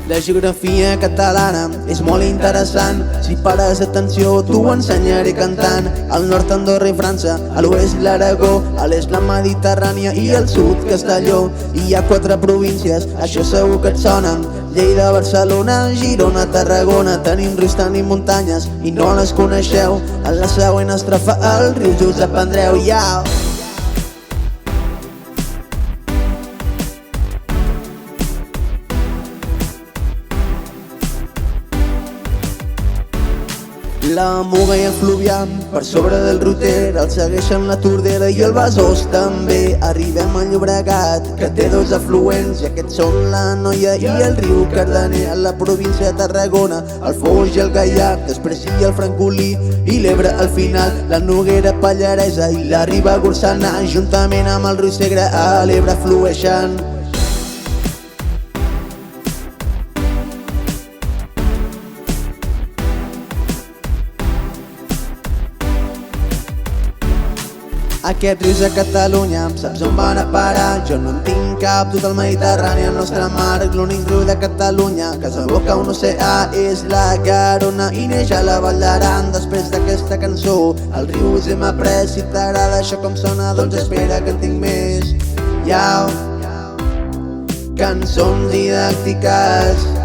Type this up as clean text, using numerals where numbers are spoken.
La geografia catalana és molt interessant. Si pares atenció t'ho ensenyaré cantant. Al nord Andorra i França, a l'oest l'Aragó, a l'est la Mediterrània i al sud Castelló. I hi ha 4 províncies, això segur que et sonen: Lleida, Barcelona, Girona, Tarragona. Tenim rius, tenim muntanyes i no les coneixeu. En la següent estrofa el riu Josep Andreu. La Muga i el Fluvià, per sobre del Roter, el segueixen la Tordera i el Besòs també. Arribem al Llobregat, que té 2 afluents, i aquests són la Noia i el riu Cardener. A la província de Tarragona, el Foix i el Gaià, després hi ha el Francolí i l'Ebre al final, la Noguera Pallaresa i la Ribagorçana, juntament amb el riu Segre a l'Ebre flueixen. Aquests rius a Catalunya, saps on van a parar? Jo no en tinc cap, tot el Mediterrani, el nostre mar. L'únic riu de Catalunya que s'aboca a un oceà és la Garona i neix a la Vall d'Aran. Després d'aquesta cançó, el riu us hem après. Si t'agrada això com sona, doncs espera que en tinc més. Cançons didàctiques.